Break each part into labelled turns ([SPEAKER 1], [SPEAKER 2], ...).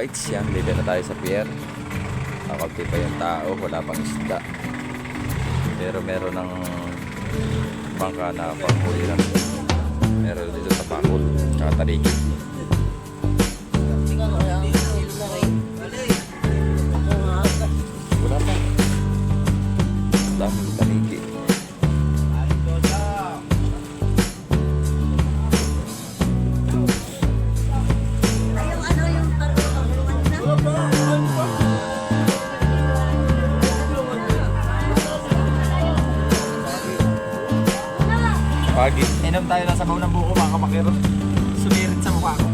[SPEAKER 1] bites. Yan, dito na tayo sa pier. Kakunti pa yung tao, wala pang isda. Pero meron ng bangka na panghuli lang. Meron dito sa bakod, tsaka tariki. Wala pa. Daming tariki. Pagi. Inom tayo ng sabaw ng buko mga kamakero. Sumirit sa mukha ko.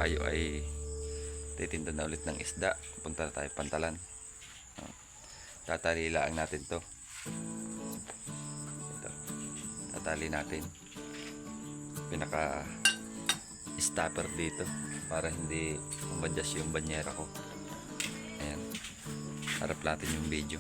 [SPEAKER 1] Tayo ay titinda na ulit ng isda. Punta na tayo Pantalan. Tatalilaan natin to. Ito. Tatali natin. Pinaka stopper dito para hindi umadjust yung banyera ko. Ayan. Harap natin yung video.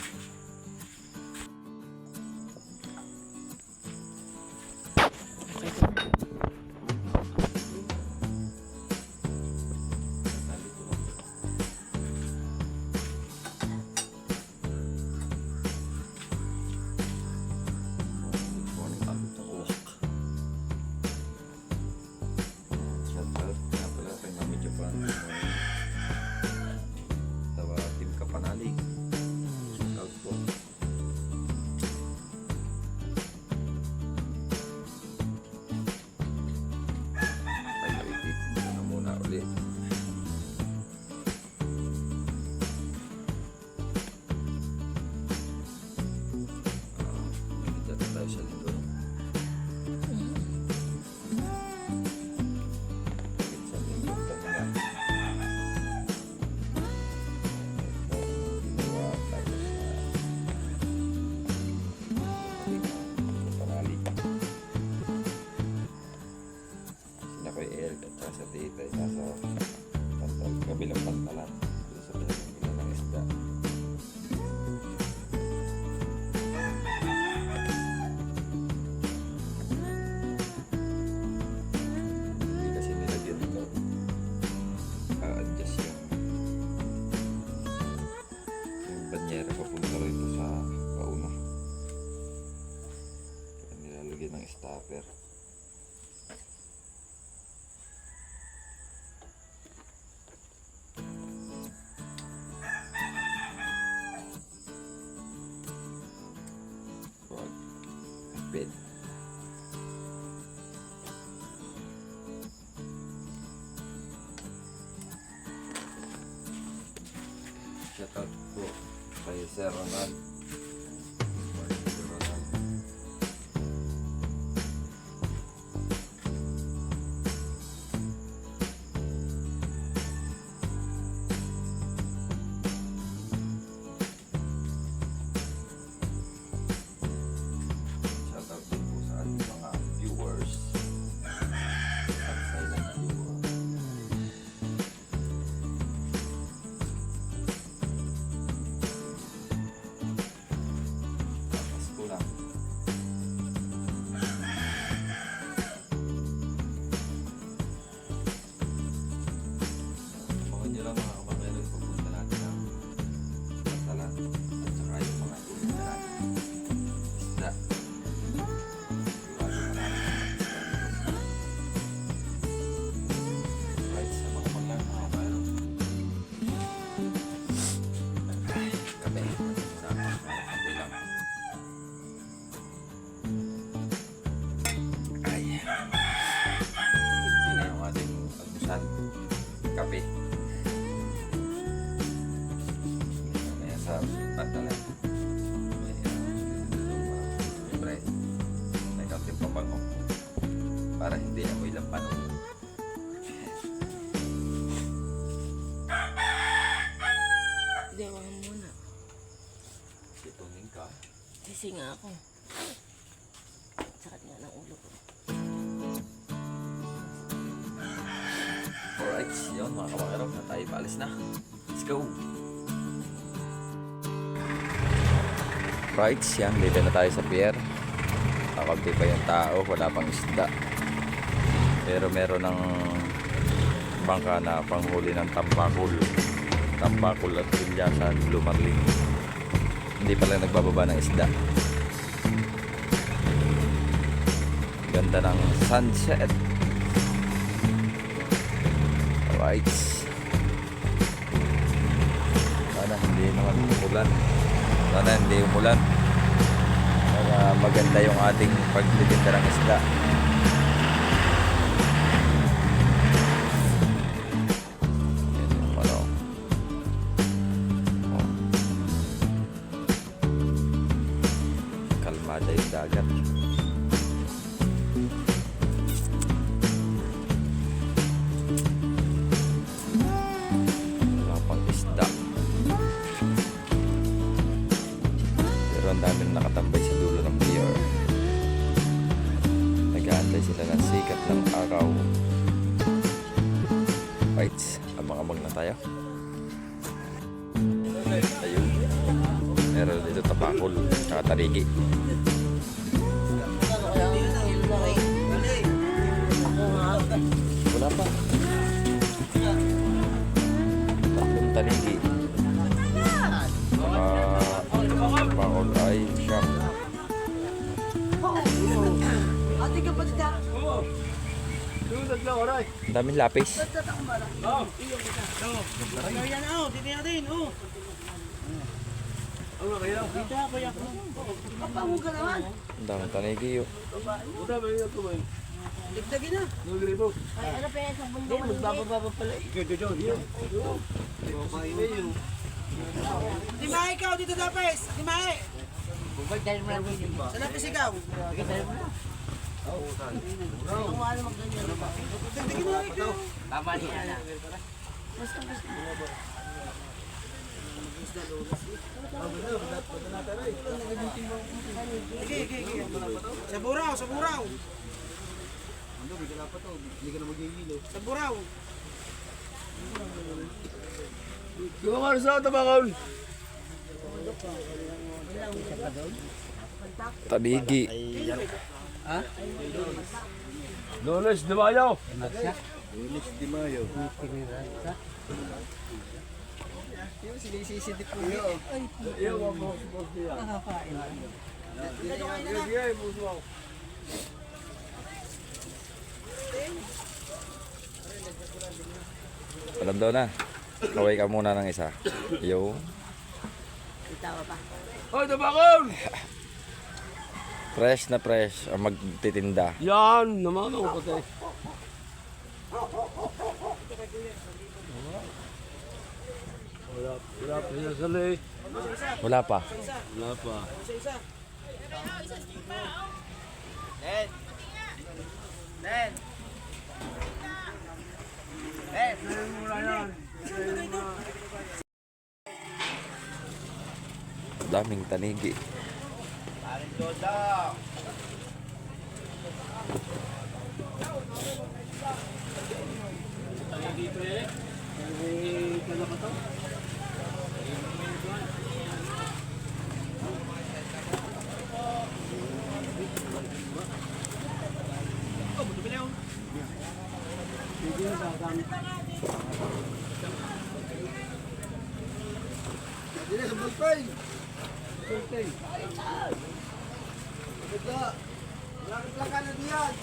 [SPEAKER 1] Sa dito ay nasa kabilang Pantalan dito sa pinagpila ng isda. Hindi kasi nilagyan ito adjust yung banyera papunta rito sa pauna, kaya nilalagyan ng stopper. Bed. Shout out po kay Sir Ronald. para hindi amoy lampanon.
[SPEAKER 2] Hindi, wala muna.
[SPEAKER 1] Situnin ka.
[SPEAKER 2] Kasi nga ako. Sakit nga ng ulo ko.
[SPEAKER 1] Alright, yun mga kamakero, na tayo paalis na. Let's go! Right, yan, dito na tayo sa pier. Kakunti pa yung tao, wala pang isda. Pero meron ng bangka na panghuli ng tambakol. Tambakol at pilyasan, lumarling. Hindi pa lang nagbababa ng isda. Ganda ng sunset. Alright. Sana hindi naman umulan. Sana hindi umulan. Para maganda yung ating pagtitinda ng isda. Yan yung ano. Oh. Kalmada yung dagat. Wala pang isda. Pero ang dami na nakatambay sa dulo ng pier. Nag-aantay sila ng sikat ng araw. Right, abang-abang na tayo. Ayun. Meron dito tapakol, tsaka tarigi. Wala pa. Tatlong tarigi. Tapakol ay siyam. Ang daming lapis. Ang daming tanigi yun.
[SPEAKER 2] Ay, ano pa yan sa bundok? Magbababa pala.
[SPEAKER 3] Dimahe ikaw dito Lapis! Dimahe!
[SPEAKER 2] Dahil mo lang din.
[SPEAKER 3] Sa Lapis ikaw!
[SPEAKER 2] Dahil mo lang. Kung ano magganyan.
[SPEAKER 3] Tignan mo ikaw!
[SPEAKER 2] Tama niya na.
[SPEAKER 3] Sige. Sa buraw! Sa buraw! Sa buraw!
[SPEAKER 4] Gumamar sa tabakol.
[SPEAKER 1] Tarigi.
[SPEAKER 4] Lunes de Mayo. Iyo, wag mo supposed to yan. Sige, puso ako.
[SPEAKER 1] Alam daw na. Kaway ka muna ng isa. Yo.
[SPEAKER 2] Itawa pa.
[SPEAKER 4] Hoy, tabakol!
[SPEAKER 1] Fresh na fresh ang magtitinda.
[SPEAKER 4] Yan, naman ako patay. Wala pa siya sali.
[SPEAKER 1] Wala pa.
[SPEAKER 4] Wala pa.
[SPEAKER 1] Daming tanigi.
[SPEAKER 4] Dili sa bulpay. Lakit-laka na diyan.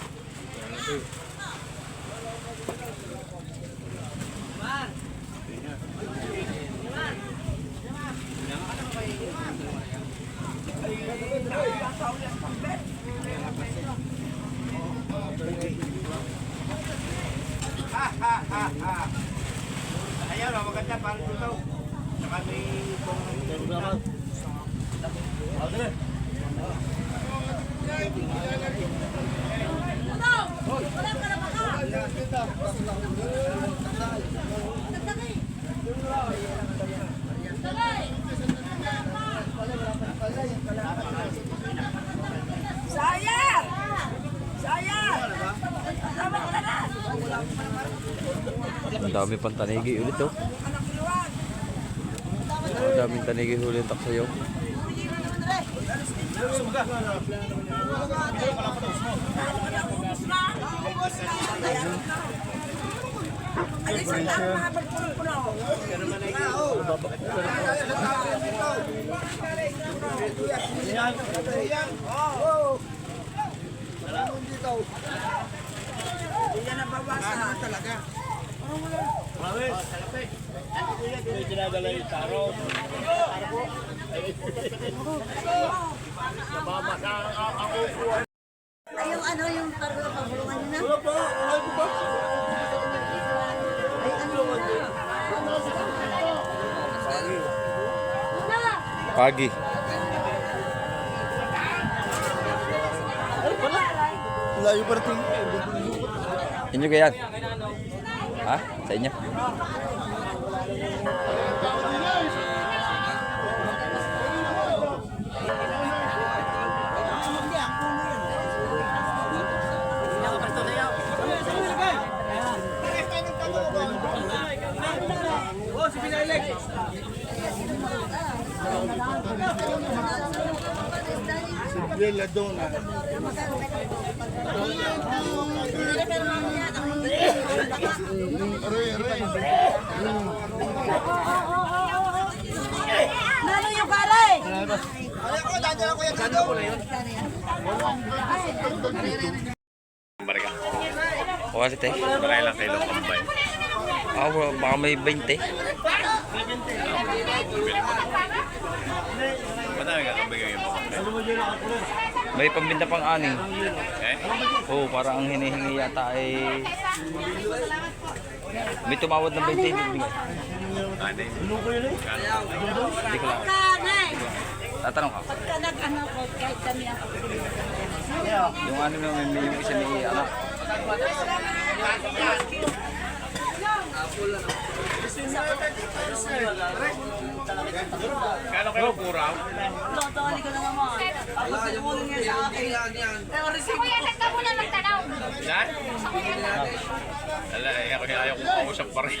[SPEAKER 3] Ayaw na, maganda parang ito. Saka may
[SPEAKER 4] Hoy!
[SPEAKER 2] Sayang! Sayang!
[SPEAKER 1] Ang dami pang tanigi ulit oh. Ang daming tanigi ulit ang taksayaw.
[SPEAKER 2] Alisan ang mga pagpuno. Yan ang bawasan talaga.
[SPEAKER 5] Ay, yung ano, yung pagulungan nyo na? Ay, ano
[SPEAKER 1] Pagi.
[SPEAKER 4] Layo pa rin.
[SPEAKER 1] Inyo kaya? Ha? Sa inyo?
[SPEAKER 4] Bella Donna.
[SPEAKER 2] Nano yung palay?
[SPEAKER 1] O kasi tayo.
[SPEAKER 3] Maray lang kayo kambay.
[SPEAKER 1] Baka may 20.
[SPEAKER 3] Madami ka kambay kayo po.
[SPEAKER 1] May pambinta pang aning.
[SPEAKER 3] Eh?
[SPEAKER 1] Oo, parang ang hinihingi yata ay... May tumawad ng 20. Hindi
[SPEAKER 3] Ate.
[SPEAKER 1] ko lang.
[SPEAKER 2] Kanay!
[SPEAKER 1] Tatanong ka.
[SPEAKER 2] Pagka nag-ano ko, kahit kami ako.
[SPEAKER 1] Yung ano na may yung isa ni anak.
[SPEAKER 3] Kano kayo puraw?
[SPEAKER 2] Totally ko na naman. Ako sinungunin niya sa akin. Pero receive
[SPEAKER 6] Kuya, saan ka muna magtanaw?
[SPEAKER 3] Yan?
[SPEAKER 6] Sa kuya na.
[SPEAKER 3] Ala, ayaw ko kausap pa rin.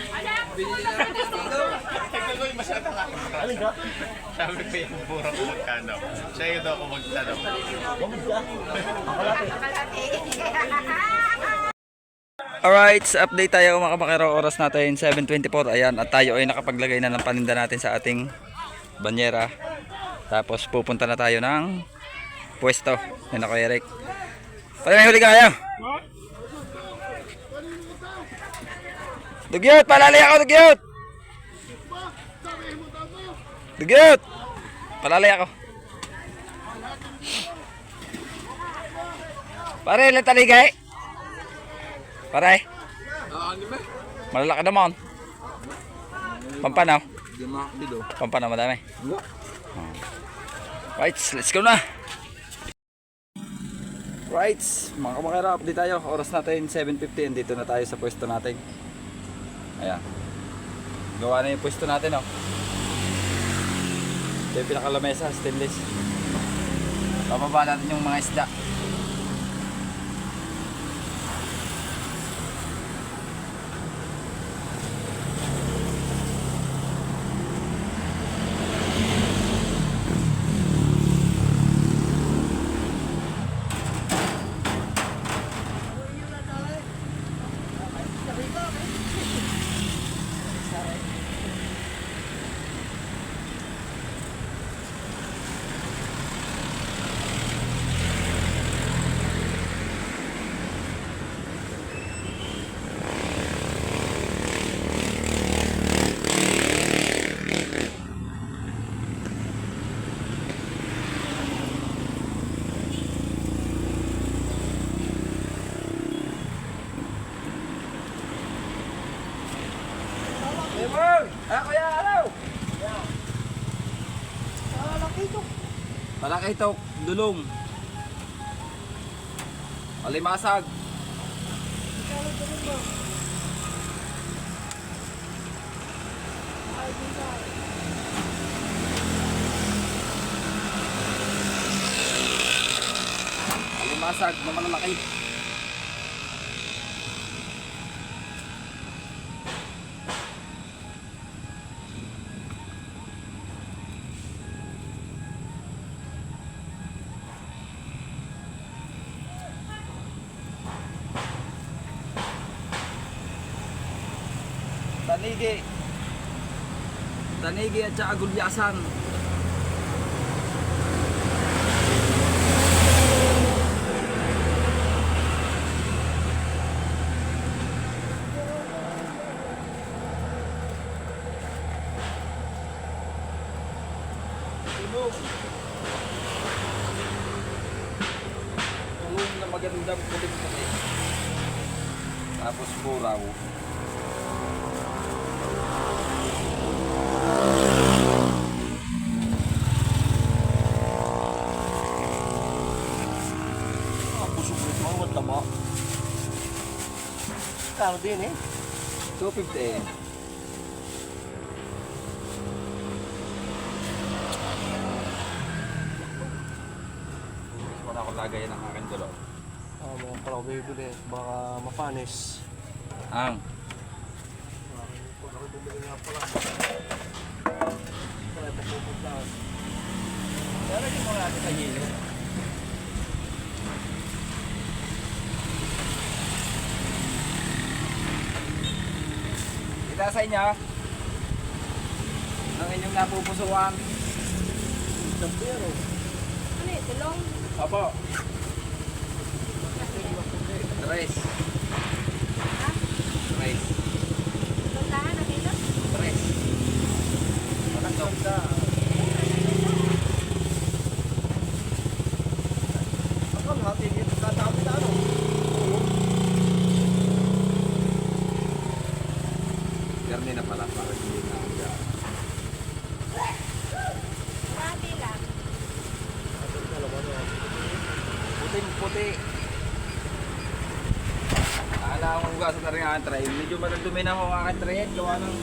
[SPEAKER 3] Ikaw ko yung masyadong ako. Sabi ko yung puraw ko magkano. Siya yun daw ako magtanong.
[SPEAKER 1] Alright, sa update tayo mga kamakero. Oras natin 7:24. Ayan, at tayo ay nakapaglagay na ng paninda natin sa ating banyera. Tapos pupunta na tayo ng pwesto. Yan ako, Eric. Pwede may huli kayo? Dugyot! Palalay ako, Dugyot! Dugyot! Palalay ako. Pare, ilang taligay? Pare? Malalaki naman. Pampanaw? Pampanaw madami. Right, let's go na. Right, mga kamakera, update tayo. Oras natin 7:50. Dito na tayo sa pwesto natin. Ayan. Gawa na yung pwesto natin, oh. Ito yung pinakalamesa, stainless. Bababa natin yung mga isda. Malaki ito, dulong. Alimasag. Alimasag na malalaki. Tanigi. Tanigi at saka gulyasan. Tulong na magandang puti-puti. Tapos buraw.
[SPEAKER 4] Busog nito, ang tama. Kano din eh.
[SPEAKER 1] 250. Wala ko lagay ng aking dulo.
[SPEAKER 4] Mga pala bibili. Baka mapanis.
[SPEAKER 1] Ang.
[SPEAKER 4] Bumili nga pala. Pala ito pupunta.
[SPEAKER 1] Pero hindi mo natin sa hilo. Kita sa inyo. Ang inyong napupusuan.
[SPEAKER 4] Pero,
[SPEAKER 6] Ano yun? Tulong?
[SPEAKER 1] Opo. Tres. Tres.
[SPEAKER 6] Tulungan na dito?
[SPEAKER 1] Tres. Walang gawda.
[SPEAKER 4] ako nga, tigil katapit na ano.
[SPEAKER 1] Garni na pala para hindi na ang
[SPEAKER 6] Grabe lang.
[SPEAKER 1] puting-puti. Akala ko hugasan na rin ang tray. Medyo matagdumi na ako ang aking tray. Gawa ng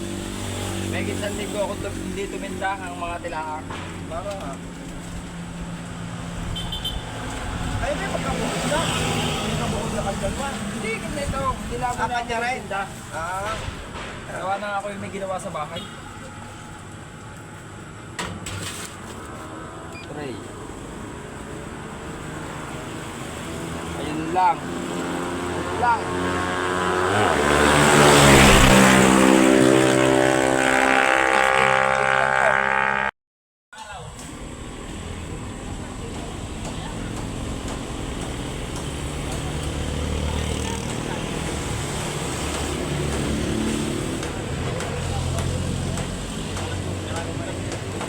[SPEAKER 1] may ginsan linggo ako hindi tuminda ang mga tilahak.
[SPEAKER 4] Para nga. Ay, may pagkabuhos na. May kabuhos na kanyan pa.
[SPEAKER 1] Hindi, kasi ito. Hindi lang ako na
[SPEAKER 4] kanya rin?
[SPEAKER 1] tuminda. Gawa na ako yung may ginawa sa bahay. Tray. Ayun lang. Ayun lang.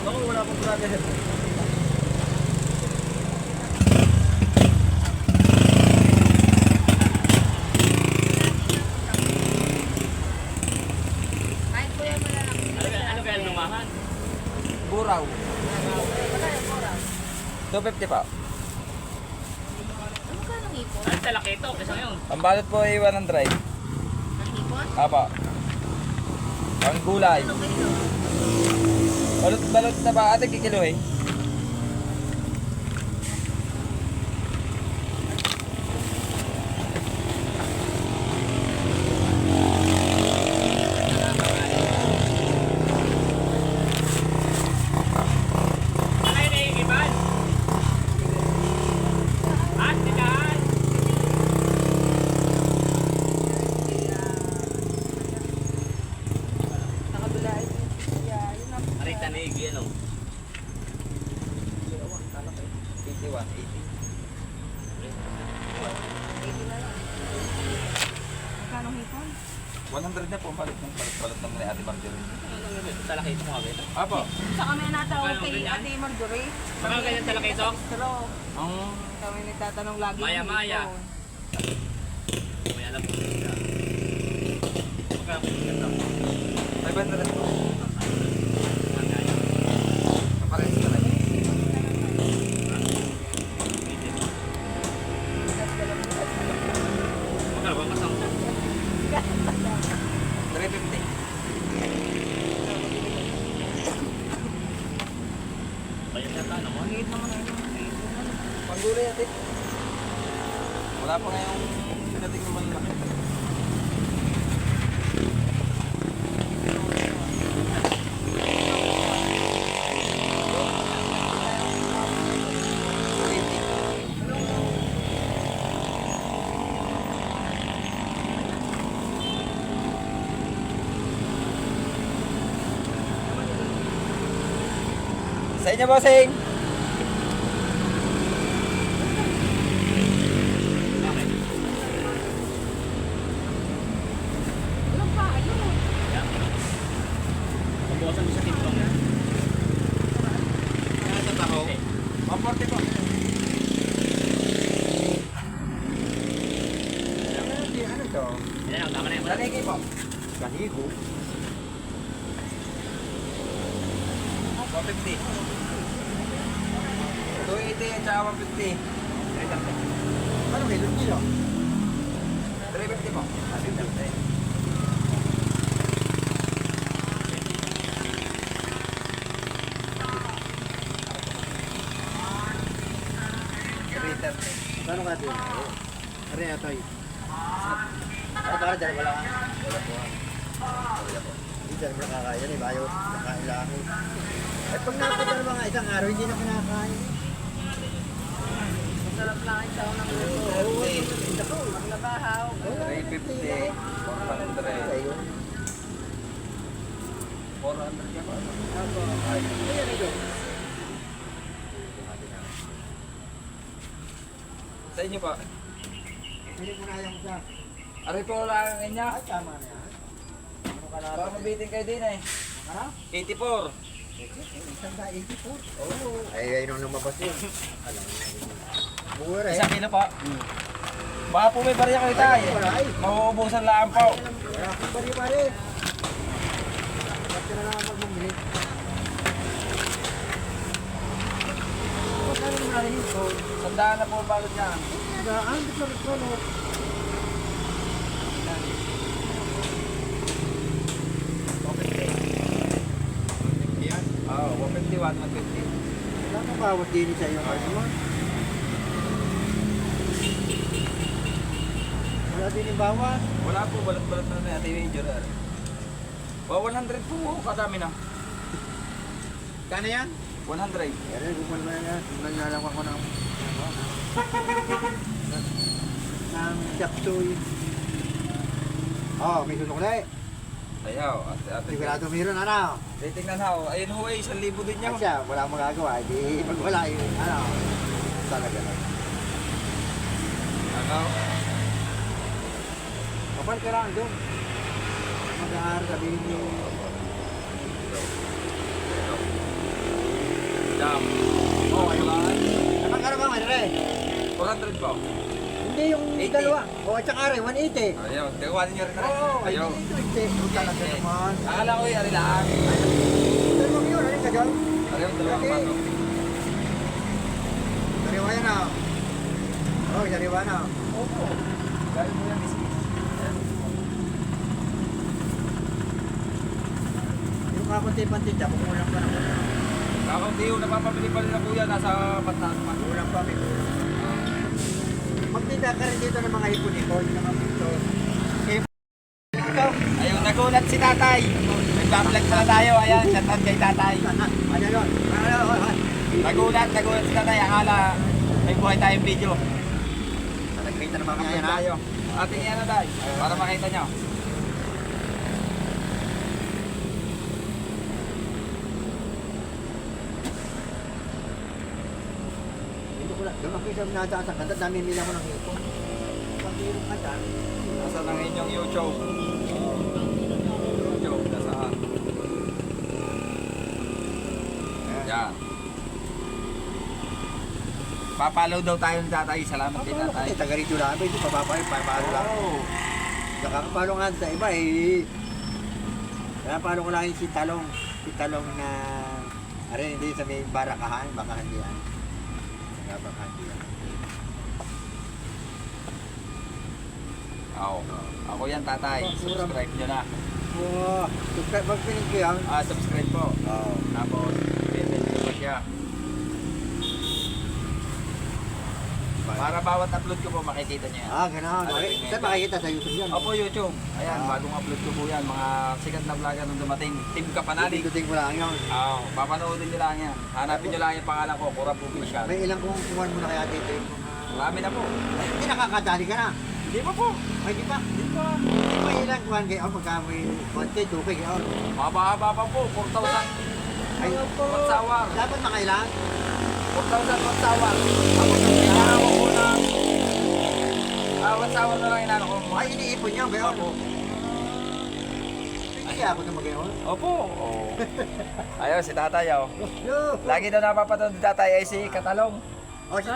[SPEAKER 4] Ako, wala akong brother.
[SPEAKER 6] Kahit kuya mo na lang.
[SPEAKER 3] Ano kaya lumahan?
[SPEAKER 1] Buraw.
[SPEAKER 6] Wala yung oras.
[SPEAKER 1] 250 pa.
[SPEAKER 6] Ano ka nung ipon?
[SPEAKER 3] Ang talaki ito, kasi ngayon.
[SPEAKER 1] Ang balot po ay 100.
[SPEAKER 6] Ang ipon?
[SPEAKER 1] Apa. Ang gulay.
[SPEAKER 6] Ano kayo?
[SPEAKER 1] Balot na ba? Ate kikiluhin.
[SPEAKER 3] Ano yun eh, Iban? At, tinahan.
[SPEAKER 2] Nakabulay. Yeah, yun na.
[SPEAKER 3] Arita na igi, ano?
[SPEAKER 1] 81, 80.
[SPEAKER 2] Magkano hipon?
[SPEAKER 1] 100 na po ang balot ng balot ng Ate Marjorie.
[SPEAKER 3] Ano talaki ito mga beta?
[SPEAKER 1] Apo.
[SPEAKER 2] Sa kami natawag
[SPEAKER 3] Magkano
[SPEAKER 2] kay
[SPEAKER 3] ganyan?
[SPEAKER 2] Ate Marjorie.
[SPEAKER 3] Magkano ganyan talaki ito?
[SPEAKER 2] Pero
[SPEAKER 1] Ang
[SPEAKER 2] kami nagtatanong lagi.
[SPEAKER 3] Maya,
[SPEAKER 2] ng
[SPEAKER 3] maya.
[SPEAKER 2] hipon.
[SPEAKER 3] May alam ko. Magkano ganyan ito?
[SPEAKER 1] 500 po. Kapares talaga.
[SPEAKER 3] Magkano ba kasama?
[SPEAKER 1] 350. Ang gulay natin. Wala pa ngayong pinating naman laki. Sa inyo, bossing!
[SPEAKER 3] Pambukasan mo sa TikTok. Ano sa taho?
[SPEAKER 1] 140 po.
[SPEAKER 4] Ano to?
[SPEAKER 3] Yan lang, tama na yan.
[SPEAKER 1] Taligi po.
[SPEAKER 4] Kanigo.
[SPEAKER 1] 150. 280 at saka 150.
[SPEAKER 4] Ano kilo kilo?
[SPEAKER 1] 350 po.
[SPEAKER 4] Paano ka din? Are ito ay. Ay, para dyan wala. Wala po. Hindi dyan mo nakakain yan eh. Bayo, nakain lang eh. Eh, pag napunta ng mga isang araw, hindi na kinakain.
[SPEAKER 6] Sarap lang ito ng luto. Maglabahaw.
[SPEAKER 1] 350. 400.
[SPEAKER 4] Ayun.
[SPEAKER 1] 400 ka pa.
[SPEAKER 4] Ayan ito.
[SPEAKER 1] Sa inyo po.
[SPEAKER 4] Hindi mo na yung sa.
[SPEAKER 1] Ari po lang niya.
[SPEAKER 4] Ay, tama na yan. Ano ka na?
[SPEAKER 1] Baka mabitin kayo din eh.
[SPEAKER 4] Ha?
[SPEAKER 1] 84.
[SPEAKER 4] Isang da 84. Oo. Ay, ayun ang lumabas yun. Alam mo na yun. Mura eh.
[SPEAKER 1] Isang kilo po. Baka po may barya kayo tayo.
[SPEAKER 4] Wala eh.
[SPEAKER 1] Mauubusan lang po.
[SPEAKER 4] Wala akong bari-bari. Ba't ka na naman magbumili? Ba't ka na naman ito?
[SPEAKER 1] Sandaan na po ang balot niya.
[SPEAKER 4] Daan, di ka rin.
[SPEAKER 1] Oo, 150, 150.
[SPEAKER 4] Wala kang bawat din sa iyo, card mo. Wala din yung bawat.
[SPEAKER 1] Wala po, balot-balot na na natin yung injury. 100 po, kadami na.
[SPEAKER 4] Kano yan?
[SPEAKER 1] 100.
[SPEAKER 4] Yan, gumawa mo na yan. Naglalang ako ng... ng chapsuy. Oh, may sunukli.
[SPEAKER 1] Ayaw, ate.
[SPEAKER 4] Sigurado mayroon, ano?
[SPEAKER 1] Titignan ho. Ayun ho eh, 1,000 din niya.
[SPEAKER 4] Kasi wala akong magagawa. Hindi, pag wala yun, ano? Talaga na.
[SPEAKER 1] Ano?
[SPEAKER 4] Kapal ka lang doon. Mag-aaral sabihin niyo.
[SPEAKER 1] Jam.
[SPEAKER 4] Oh, ayun. Nakakara ba man, Re?
[SPEAKER 1] 400 po.
[SPEAKER 4] Hindi yung
[SPEAKER 1] 80.
[SPEAKER 4] dalawa. O, at saka Re, 180.
[SPEAKER 1] Ayaw, tagawanin niyo rin na rin.
[SPEAKER 4] Oo,
[SPEAKER 1] Ayaw.
[SPEAKER 4] hindi. Yung talaga naman.
[SPEAKER 1] Akala ko yun, ari lang.
[SPEAKER 4] Dalawang yun, ano ka dyan?
[SPEAKER 1] Ayaw, dalawang pato.
[SPEAKER 4] Sariwa yan ah. Oh, sariwa na.
[SPEAKER 1] Opo. Gaya mo yan, miski.
[SPEAKER 4] Yung kakunti-panti dyan, kumulang pa naman.
[SPEAKER 1] Kakaunti ho, napapabili pa rin na kuya, nasa pataas pa.
[SPEAKER 4] Kulang pa, may kulang. Magtinda ka rin dito ng mga ipon-ipon, ng mga pito. Ikaw,
[SPEAKER 1] Ayun, nagulat si tatay. Nag-vlog na tayo. Ayan, shoutout kay tatay.
[SPEAKER 4] ano yun?
[SPEAKER 1] Nagulat si tatay. Akala may buhay tayong video.
[SPEAKER 4] Nagkita naman kami
[SPEAKER 1] Makapag
[SPEAKER 4] yan ha.
[SPEAKER 1] tayo. Ating yan na tayo. Para makita nyo.
[SPEAKER 4] Dito ko lang. Doon ako isang nadaan sa kanta, dami nila ko ng ipon. Pag mayroon ka dyan,
[SPEAKER 1] Nasa ng inyong YouTube. YouTube, nasaan? Yan. Papalaw daw tayo ng tatay. Salamat kay tatay.
[SPEAKER 4] taga rito lang, hindi pa papalo lang. Nakakapalo nga sa iba eh. Kaya palo ko lang yung si Talong na, arin hindi sa may barakahan, baka hindi yan. Baka hindi yan.
[SPEAKER 1] Ako. Ako yan tatay. Subscribe nyo na.
[SPEAKER 4] Wow, subscribe mag-pinig ko yan.
[SPEAKER 1] Subscribe po.
[SPEAKER 4] Oo.
[SPEAKER 1] Tapos, pinipili ko pa siya. Para bawat upload ko po makikita niyo yan.
[SPEAKER 4] Gano'n. Saan makikita sa YouTube yan?
[SPEAKER 1] Opo, YouTube. Ayan, bagong upload ko po yan. Mga sikat na vlogger nung dumating. Team Kapanali.
[SPEAKER 4] Ikutin ko lang yun.
[SPEAKER 1] Papanoodin nyo lang yan. Hanapin nyo lang yung pangalan ko, Kurap Official.
[SPEAKER 4] May ilang kung kuhan mo na kaya dito yung mga...
[SPEAKER 1] Marami na po.
[SPEAKER 4] Hindi nakakadali ka na.
[SPEAKER 1] Hindi pa po.
[SPEAKER 4] Ay, di ba? Di ba? May ilang kuhan kayo pagka may konti, tubig yun.
[SPEAKER 1] Mahaba-haba pa po. 4,000
[SPEAKER 4] Ay,
[SPEAKER 1] watts hour.
[SPEAKER 4] dapat makailan.
[SPEAKER 1] 4,000 watts hour. Tapos ang kailangan ko po ng watts hour na lang inano ko.
[SPEAKER 4] Ay, iniipon niya, gayon. Hindi ako na magayon.
[SPEAKER 1] Opo. Ayun, si tatay oh.
[SPEAKER 4] Yo!
[SPEAKER 1] Lagi daw napapanood ni tatay ay si Katalong.
[SPEAKER 4] O, si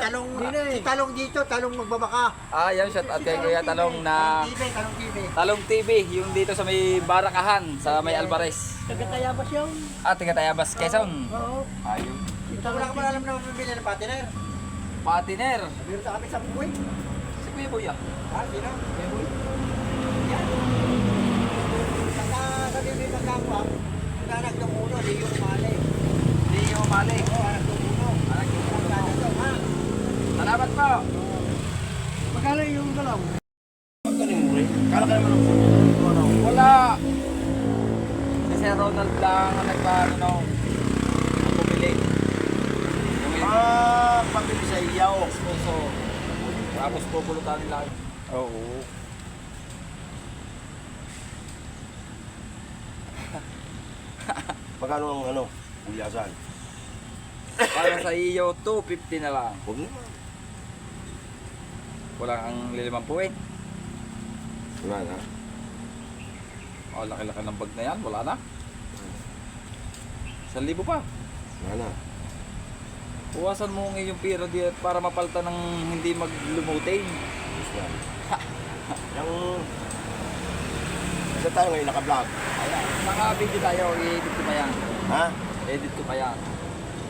[SPEAKER 4] Talong dito, Talong magbabaka.
[SPEAKER 1] Yan, shout out kay Kuya Talong na
[SPEAKER 4] Talong TV.
[SPEAKER 1] Talong TV, yung dito sa may Barakahan, sa may Alvarez.
[SPEAKER 6] Taga-Tayabas yun.
[SPEAKER 1] Taga Tayabas, Quezon.
[SPEAKER 6] Oo.
[SPEAKER 1] Ayun.
[SPEAKER 4] Wala ka pa alam na mamimili ng partner.
[SPEAKER 1] Partner.
[SPEAKER 4] Sabi sa kami sa buhay.
[SPEAKER 1] Si Kuya Boy ah.
[SPEAKER 4] Sino? Kuya Boy. Yan. Sabi may magkakwa, anak ng uno, Leo Male.
[SPEAKER 1] Leo Mali.
[SPEAKER 4] Oo, anak ng uno.
[SPEAKER 1] Anak yung ulo.
[SPEAKER 4] Ha?
[SPEAKER 1] Salamat po.
[SPEAKER 6] Magkano yung galaw?
[SPEAKER 3] Kala ka naman ang
[SPEAKER 1] Wala. Si Sir Ronald lang ang nagpaano no. Bumili.
[SPEAKER 3] pabili sa iyaw.
[SPEAKER 1] So, tapos pupulutan nila.
[SPEAKER 3] Oo. Magkano ang ano? Uyasan?
[SPEAKER 1] Para sa iyo, 250 na lang.
[SPEAKER 3] Huwag naman.
[SPEAKER 1] Wala ang liliman
[SPEAKER 3] Wala na.
[SPEAKER 1] Laki-laki ng bag na yan. Wala na. 1,000 pa.
[SPEAKER 3] Wala na.
[SPEAKER 1] Buwasan mo ng iyong pira di para mapalta ng hindi maglumutin.
[SPEAKER 3] Gusto na. Yung... Isa tayo ngayon naka-vlog.
[SPEAKER 1] Ayan. Naka-video tayo. I-edit ko pa yan.
[SPEAKER 3] Ha?
[SPEAKER 1] Edit ko pa yan.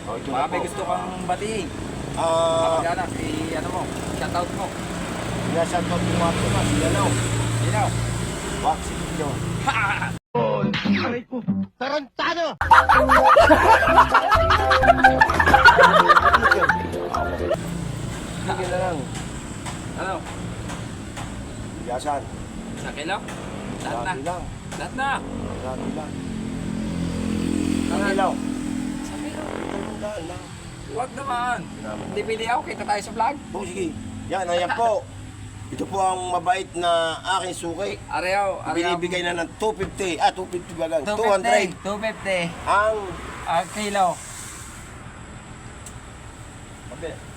[SPEAKER 3] O, ito
[SPEAKER 1] Baka
[SPEAKER 3] na
[SPEAKER 1] may
[SPEAKER 3] po.
[SPEAKER 1] gusto kang batiin.
[SPEAKER 3] Ah,
[SPEAKER 1] Kapag ano mo, shoutout mo.
[SPEAKER 3] Pinashoutout yung mga ito na. Sila na.
[SPEAKER 1] Sino?
[SPEAKER 3] Wak, si Tito. Sige na lang.
[SPEAKER 1] Ano?
[SPEAKER 3] Uyasan.
[SPEAKER 1] Sa kilo? Lahat na.
[SPEAKER 3] Dati lang.
[SPEAKER 1] Lahat na.
[SPEAKER 3] Dati lang. Ang ilaw.
[SPEAKER 1] Sa kilo.
[SPEAKER 3] Daan lang.
[SPEAKER 1] Huwag naman. Hindi pili ako. Kita tayo sa vlog.
[SPEAKER 3] Oh, sige. Yan, ayan po. Ito po ang mabait na aking suki.
[SPEAKER 1] Areho.
[SPEAKER 3] Binibigay na ng 250. 250 ba lang?
[SPEAKER 1] 250.
[SPEAKER 3] 200.
[SPEAKER 1] 250.
[SPEAKER 3] Ang
[SPEAKER 1] Kilo.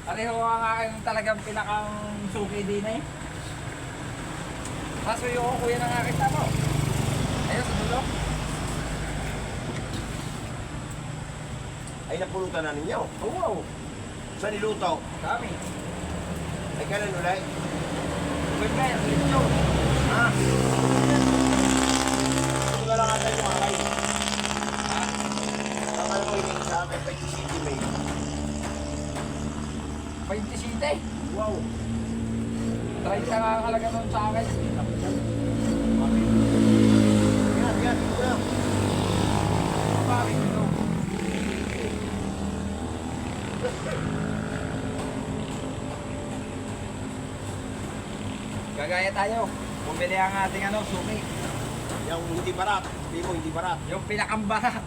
[SPEAKER 1] Areho ang aking talagang pinakang suki din eh. Pasuyo ko kuya ng aking tamo. Ayun sa dulo.
[SPEAKER 3] ay napulutan na ninyo.
[SPEAKER 1] Oh, wow.
[SPEAKER 3] Sa niluto.
[SPEAKER 1] Dami.
[SPEAKER 3] Ay kailan ulit?
[SPEAKER 1] Good guy. Ito.
[SPEAKER 3] Ha? Ito na lang ata yung akay.
[SPEAKER 1] Ha?
[SPEAKER 3] Ang alam mo yung sa akin, 20 city may.
[SPEAKER 1] 20 site.
[SPEAKER 3] Wow.
[SPEAKER 1] 30 nga ang halaga nun sa akin.
[SPEAKER 3] Yan, yan. Ito na.
[SPEAKER 1] Bakit ito? Gagaya tayo. Bumili ang ating suki.
[SPEAKER 3] Yung hindi barat. Hindi mo, hindi barat.
[SPEAKER 1] Yung pinakambarat.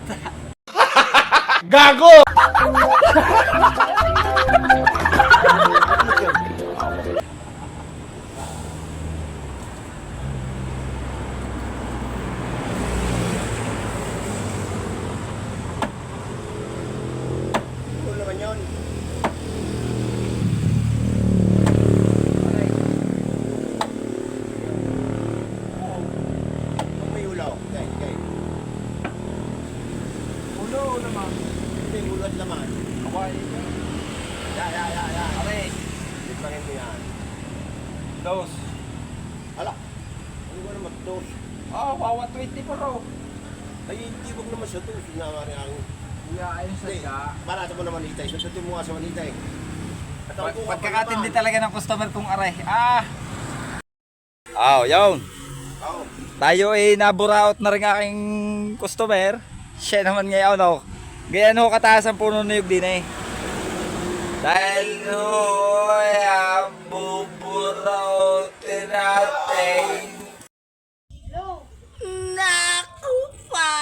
[SPEAKER 3] Ito naman yun. Kung may ulaw. Okay, okay.
[SPEAKER 1] Ulo naman.
[SPEAKER 3] Hindi, ulat naman.
[SPEAKER 1] Kawai.
[SPEAKER 3] Ya.
[SPEAKER 1] Are.
[SPEAKER 3] Liplangin mo yan.
[SPEAKER 1] Dos.
[SPEAKER 3] Hala. Ano ba naman ito?
[SPEAKER 1] Wawa 20 po raw.
[SPEAKER 3] Ay, hindi wag naman sa ito. Sinamari ang...
[SPEAKER 1] Kuya, ayun sa
[SPEAKER 3] Hindi,
[SPEAKER 1] ka.
[SPEAKER 3] barata mo naman itay. Susundin mo nga sa manita eh. At ako kung
[SPEAKER 1] Pagkakatindi talaga ng customer kong aray. Yun.
[SPEAKER 3] Oo.
[SPEAKER 1] Tayo ay naburaot na rin aking customer. Siya naman ngayon, no. Ganyan ho kataas ang puno niyog din eh. Dahil noy ang bubunutin natin.
[SPEAKER 5] Naku pa!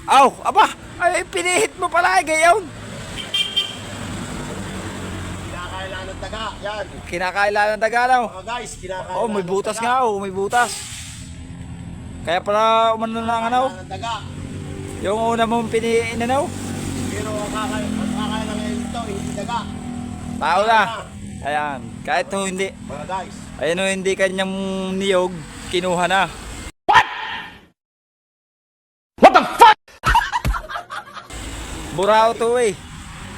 [SPEAKER 1] Aw, aba, ay pinihit mo pala gayon.
[SPEAKER 4] Kinakailangan ng taga. Yan.
[SPEAKER 1] Kinakailangan ng Tagalog.
[SPEAKER 4] Mga guys, kinakailangan
[SPEAKER 1] Oh, may butas
[SPEAKER 4] ng taga.
[SPEAKER 1] nga, oh, may butas. Kaya pala umano na ng ano,
[SPEAKER 4] Ng taga.
[SPEAKER 1] yung una mong piniinanaw.
[SPEAKER 4] Pero ang kakailangan ngayon ito, hindi taga.
[SPEAKER 1] Tao na. Ayan, kahit ho hindi.
[SPEAKER 4] Mga guys.
[SPEAKER 1] Ayan ho, hindi kanyang niyog, kinuha na. What the fuck? Burao to eh.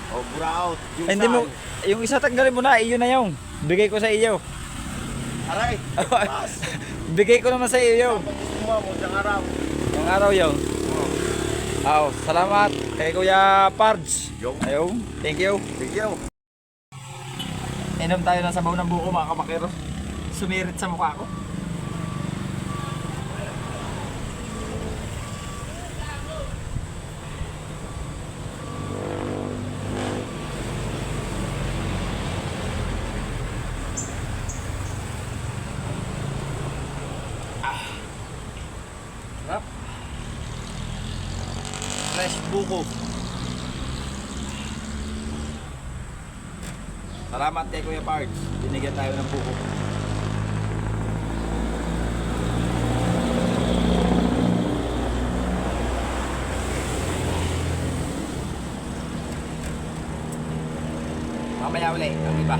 [SPEAKER 4] Oh, buraot. Yung
[SPEAKER 1] Hindi mo,
[SPEAKER 4] saan.
[SPEAKER 1] yung isa tanggalin mo na, iyo na yung. Bigay ko sa iyo.
[SPEAKER 4] Aray. Pas.
[SPEAKER 1] Bigay ko naman sa iyo.
[SPEAKER 4] Gusto mo isang araw.
[SPEAKER 1] Yung araw yun. Aw, salamat kay Kuya Pards. Ayaw, thank you.
[SPEAKER 4] Thank you.
[SPEAKER 1] Inom tayo ng sabaw ng buko mga kamakero. Sumirit sa mukha ko. Sarap. Fresh buko. Salamat kay Kuya Pards. Binigyan tayo ng buko. Mamaya uli ang iba.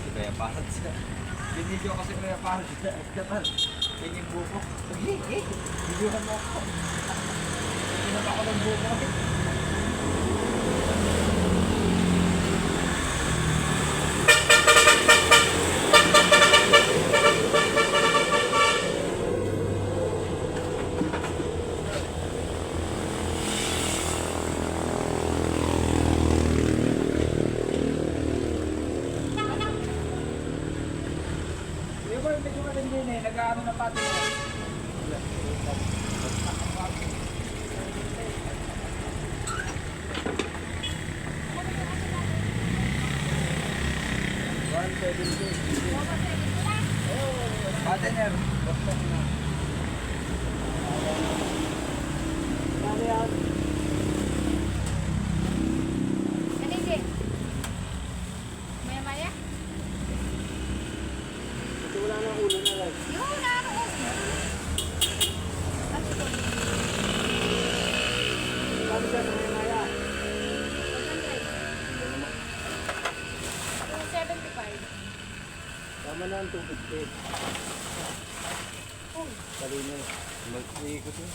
[SPEAKER 1] Si Kuya Pards. Binidyo ko si Kuya Pards. Tingin buko. Video ka mo ako. Tingin ako ng buko. Yung ba medyo matindi na eh, nag-ano na pati mo. Partner.
[SPEAKER 7] Kanindi. Maya-maya?
[SPEAKER 4] Wala na ulo na lang.
[SPEAKER 7] Yung wala ako. Kasi ko.
[SPEAKER 4] Sabi ka na may maya.
[SPEAKER 7] 75.
[SPEAKER 4] Tama na ang 250. Kalina. Mag-iikot yun.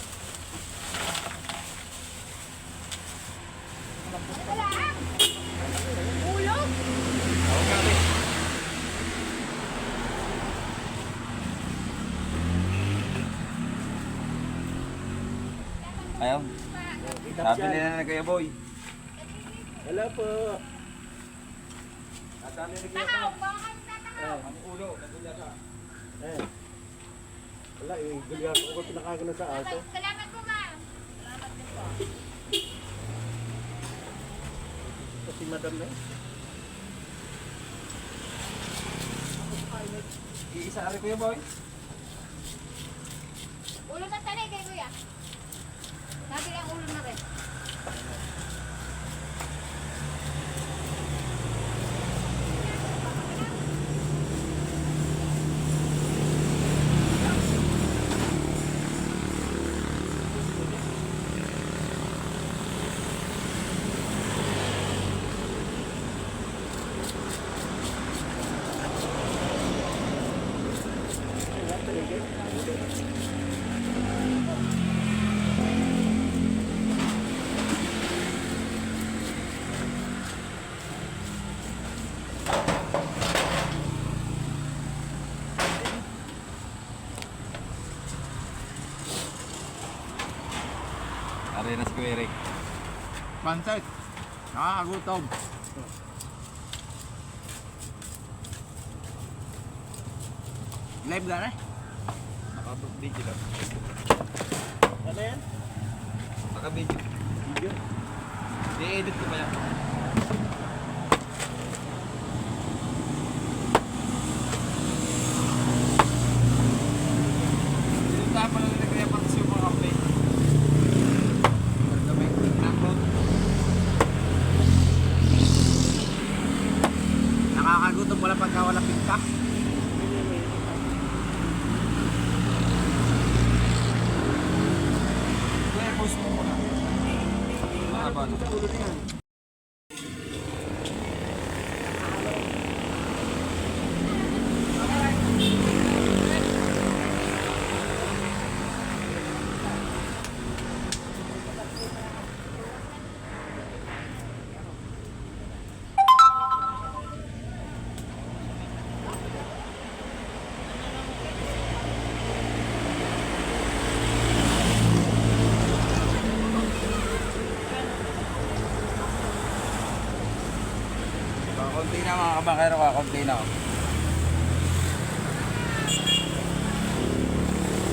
[SPEAKER 7] Wala. Ulog.
[SPEAKER 1] Ayaw. Sabi nila na Kuya Boy.
[SPEAKER 4] Wala po.
[SPEAKER 7] Takaw. Baka kami tatakaw.
[SPEAKER 1] Ang ulo, nagulya ka.
[SPEAKER 4] Eh. Wala, yung gulya ko pinakagano sa aso.
[SPEAKER 7] Salamat po, ma'am. Salamat din po.
[SPEAKER 4] Kasi madam na eh.
[SPEAKER 1] Iisa rin Kuya Boy.
[SPEAKER 7] Ulo na tanay kay kuya. Nabili ang ulo na rin.
[SPEAKER 1] Arenas ko, Eric.
[SPEAKER 3] Pancit. Nakakagutom. Live ka na?
[SPEAKER 1] Naka-video lang.
[SPEAKER 3] Ano yan?
[SPEAKER 1] Naka-video.
[SPEAKER 3] Video?
[SPEAKER 1] I-edit ko ba yan? Yung tapa lang na kaya patas yung mga kape.
[SPEAKER 3] Nakakagutom wala pagka wala pinta.
[SPEAKER 1] Kaya post mo muna. Mahaba na. Kakunti na mga kabakero, kakunti na.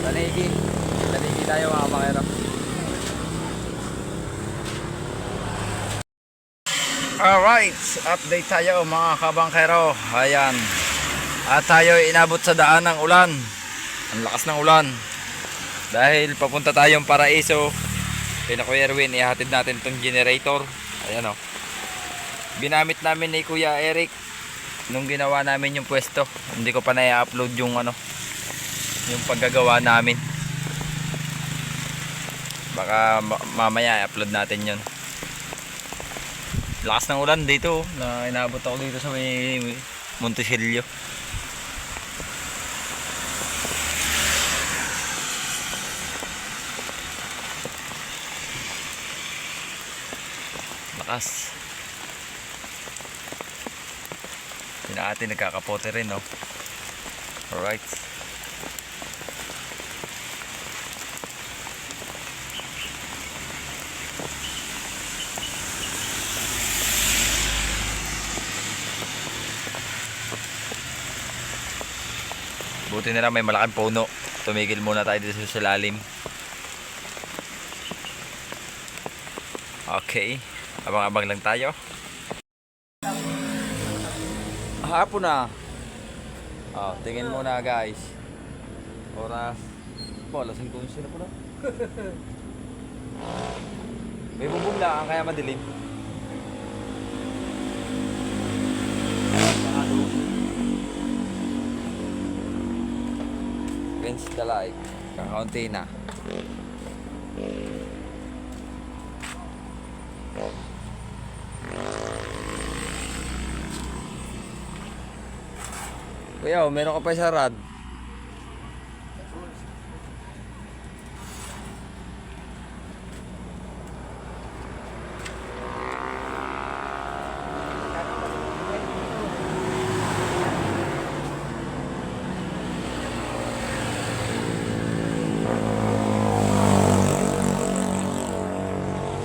[SPEAKER 1] Taligi. Taligi tayo mga kabakero. Alright, update tayo mga kabangkero. Ayan. At tayo inabot sa daan ng ulan. Ang lakas ng ulan. Dahil papunta tayong Paraiso. Kina Kuya Erwin, ihatid natin tong generator. Ayan o. Ginamit namin ni Kuya Eric nung ginawa namin yung pwesto. Hindi ko pa na-upload yung yung paggagawa namin. Baka mamaya i-upload natin yun. Lakas ng ulan dito na inabot ako dito sa may Montesilio. Lakas. Atin nagkakapote rin, no? Alright. Buti na lang may malaking puno. Tumigil muna tayo dito sa lalim. Okay. Abang-abang lang tayo. Hapon na. Tingin muna guys. Oras. Bola, 5 na po na. May bubong lang kaya madilim. Against the light. Kakaunti na. Kuya, meron ka pa sa rad.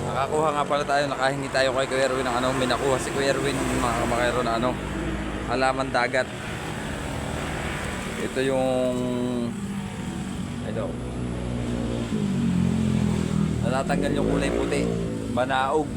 [SPEAKER 1] Nakakuha nga pala tayo, nakahingi tayo kay Kuya Erwin ng may nakuha si Kuya Erwin mga kamakero na halaman dagat. Ito yung natatanggal yung kulay puti, banaog.